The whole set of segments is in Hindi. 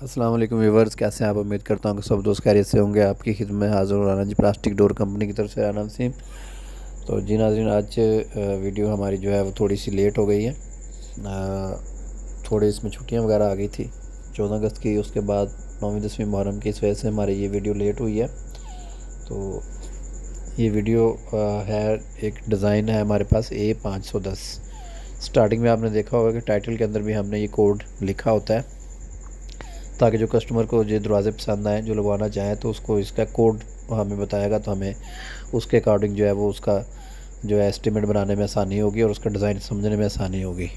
अस्सलाम वालेकुम व्यूवर्स, कैसे हैं आप। उम्मीद करता हूँ कि सब दोस्त खैरियत से होंगे। आपकी खिदमत में हाज़िर हूँ राना जी प्लास्टिक डोर कंपनी की तरफ से राना नसीम। तो जी नाज़रीन, आज वीडियो हमारी जो है वो थोड़ी सी लेट हो गई है। थोड़ी इसमें छुट्टियाँ वगैरह आ गई थी 14 अगस्त की, उसके बाद 9वीं 10वीं मुहर्रम की, इस वजह से हमारी ये वीडियो लेट हुई है। तो ये वीडियो है, एक डिज़ाइन है हमारे पास A510। स्टार्टिंग में आपने देखा होगा कि टाइटल के अंदर भी हमने ये कोड लिखा होता है, ताकि जो कस्टमर को जो दरवाज़े पसंद आए, जो लगवाना चाहे, तो उसको इसका कोड हमें बताएगा, तो हमें उसके अकॉर्डिंग जो है वो उसका जो है एस्टिमेट बनाने में आसानी होगी और उसका डिज़ाइन समझने में आसानी होगी।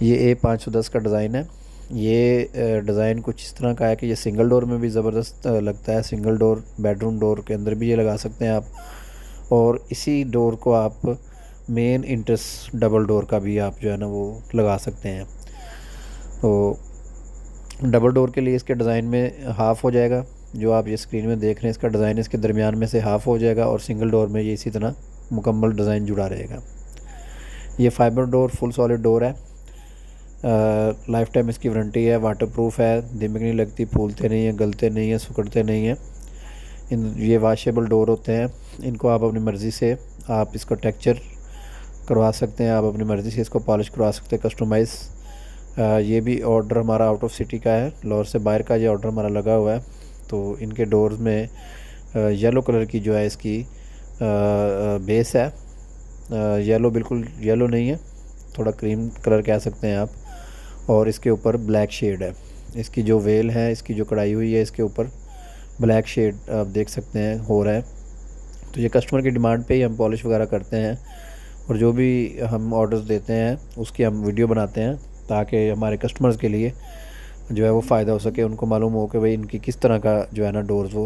ये A510 का डिज़ाइन है। ये डिज़ाइन कुछ इस तरह का है कि ये सिंगल डोर में भी ज़बरदस्त लगता है। सिंगल डोर बेडरूम डोर के अंदर भी ये लगा सकते हैं आप, और इसी डोर को आप मेन इंट्रेस डबल डोर का भी आप जो है ना वो लगा सकते हैं। तो डबल डोर के लिए इसके डिज़ाइन में हाफ़ हो जाएगा, जो आप ये स्क्रीन में देख रहे हैं इसका डिज़ाइन, इसके दरमियान में से हाफ़ हो जाएगा, और सिंगल डोर में ये इसी तरह मुकम्मल डिज़ाइन जुड़ा रहेगा। ये fibre door full solid door है। लाइफ टाइम इसकी वारंटी है, वाटरप्रूफ है, दिमक नहीं लगती, फूलते नहीं हैं, गलते नहीं हैं, सिकुड़ते नहीं हैं। ये वाशेबल डोर होते हैं। इनको आप अपनी मर्ज़ी से आप इसको टेक्चर करवा सकते हैं, आप अपनी मर्ज़ी से इसको पॉलिश करवा सकते हैं, कस्टमाइज़। ये भी ऑर्डर हमारा आउट ऑफ सिटी का है, लाहौर से बाहर का ये ऑर्डर हमारा लगा हुआ है। तो इनके डोर्स में येलो कलर की जो है इसकी बेस है। येलो बिल्कुल येलो नहीं है, थोड़ा क्रीम कलर कह सकते हैं आप, और इसके ऊपर ब्लैक शेड है। इसकी जो वेल है, इसकी जो कढ़ाई हुई है, इसके ऊपर ब्लैक शेड आप देख सकते हैं हो रहा है। तो ये कस्टमर की डिमांड पे ही हम पॉलिश वगैरह करते हैं, और जो भी हम ऑर्डर्स देते हैं उसकी हम वीडियो बनाते हैं, ताकि हमारे कस्टमर्स के लिए जो है वो फ़ायदा हो सके, उनको मालूम हो कि भाई इनकी किस तरह का जो है ना डोर्स वो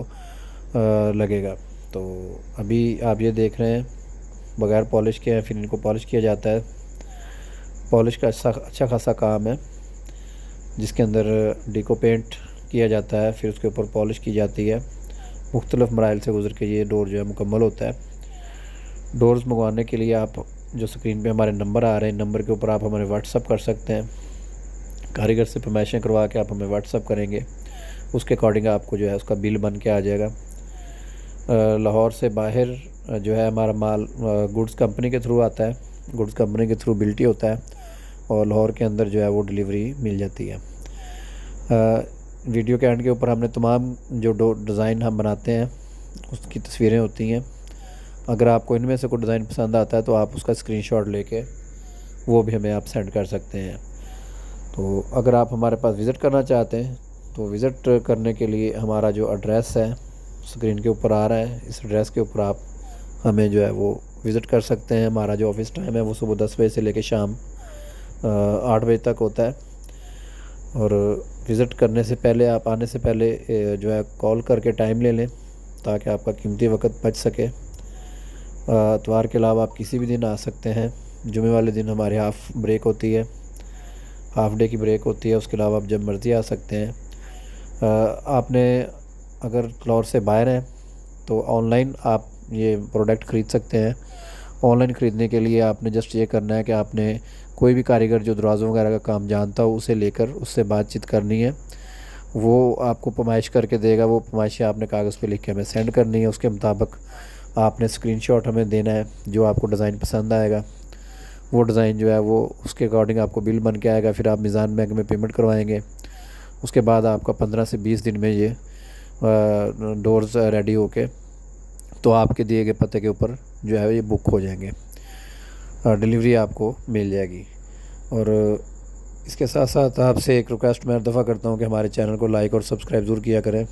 लगेगा। तो अभी आप ये देख रहे हैं बग़ैर पॉलिश के हैं, फिर इनको पॉलिश किया जाता है। पॉलिश का अच्छा खासा काम है, जिसके अंदर डिको पेंट किया जाता है, फिर उसके ऊपर पॉलिश की जाती है। मुख्तलिफ मराइल से गुजर के ये डोर जो है मुकम्मल होता है। डोर्स मंगवाने के लिए आप जो स्क्रीन पे हमारे नंबर आ रहे हैं, नंबर के ऊपर आप हमें व्हाट्सअप कर सकते हैं। कारीगर से फरमाइशें करवा के आप हमें व्हाट्सअप करेंगे, उसके अकॉर्डिंग आपको जो है उसका बिल बन के आ जाएगा। लाहौर से बाहर जो है हमारा माल गुड्स कंपनी के थ्रू आता है, गुड्स कंपनी के थ्रू बिल्टी होता है, और लाहौर के अंदर जो है वो डिलीवरी मिल जाती है। वीडियो के एंड के ऊपर हमने तमाम जो डिज़ाइन हम बनाते हैं उसकी तस्वीरें होती हैं। अगर आपको इनमें से कोई डिज़ाइन पसंद आता है तो आप उसका स्क्रीनशॉट लेके वो भी हमें आप सेंड कर सकते हैं। तो अगर आप हमारे पास विज़िट करना चाहते हैं तो विज़िट करने के लिए हमारा जो एड्रेस है स्क्रीन के ऊपर आ रहा है, इस एड्रेस के ऊपर आप हमें जो है वो विज़िट कर सकते हैं। हमारा जो ऑफ़िस टाइम है वो सुबह 10 बजे से लेकर शाम 8 बजे तक होता है, और विज़िट करने से पहले, आप आने से पहले जो है कॉल करके टाइम ले लें, ताकि आपका कीमती वक्त बच सके। इतवार के अलावा आप किसी भी दिन आ सकते हैं। जुमे वाले दिन हमारी हाफ़ ब्रेक होती है, हाफ़ डे की ब्रेक होती है, उसके अलावा आप जब मर्ज़ी आ सकते हैं। आपने अगर लाहौर से बाहर हैं तो ऑनलाइन आप ये प्रोडक्ट ख़रीद सकते हैं। ऑनलाइन ख़रीदने के लिए आपने जस्ट ये करना है कि आपने कोई भी कारीगर जो दरवाज़ों वगैरह का काम जानता हो उसे लेकर उससे बातचीत करनी है। वो आपको पैमाइश करके देगा, वो पैमाइशें आपने कागज़ पे लिख के हमें सेंड करनी है। उसके मुताबिक आपने स्क्रीनशॉट हमें देना है, जो आपको डिज़ाइन पसंद आएगा वो डिज़ाइन जो है वो उसके अकॉर्डिंग आपको बिल बन के आएगा। फिर आप मीज़ान बैंक में पेमेंट करवाएंगे, उसके बाद आपका 15 से 20 दिन में ये डोर्स रेडी होके तो आपके दिए गए पते के ऊपर जो है ये बुक हो जाएंगे, डिलीवरी आपको मिल जाएगी। और इसके साथ साथ आपसे एक रिक्वेस्ट मैं दफ़ा करता हूँ कि हमारे चैनल को लाइक और सब्सक्राइब ज़रूर किया करें,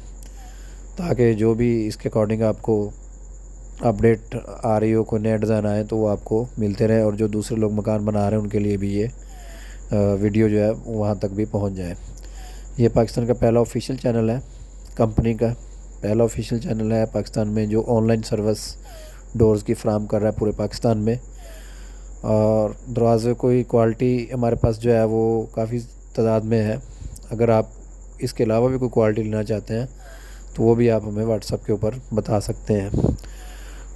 ताकि जो भी इसके अकॉर्डिंग आपको अपडेट आ रही हो, कोई नया डिज़ाइन आए तो वो आपको मिलते रहे, और जो दूसरे लोग मकान बना रहे हैं उनके लिए भी ये वीडियो जो है वहाँ तक भी पहुँच जाए। ये पाकिस्तान का पहला ऑफिशियल चैनल है, कंपनी का पहला ऑफिशियल चैनल है पाकिस्तान में, जो ऑनलाइन सर्विस डोर्स की फ़राहम कर रहा है पूरे पाकिस्तान में। और दरवाज़े कोई क्वालिटी हमारे पास जो है वो काफ़ी तादाद में है। अगर आप इसके अलावा भी कोई क्वालिटी लेना चाहते हैं तो वो भी आप हमें व्हाट्सएप के ऊपर बता सकते हैं।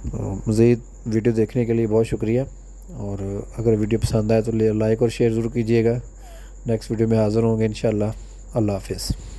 तो मज़ीद वीडियो देखने के लिए बहुत शुक्रिया, और अगर वीडियो पसंद आए तो लाइक और शेयर ज़रूर कीजिएगा। नेक्स्ट वीडियो में हाज़िर होंगे इंशाअल्लाह। अल्लाह हाफ़िज़।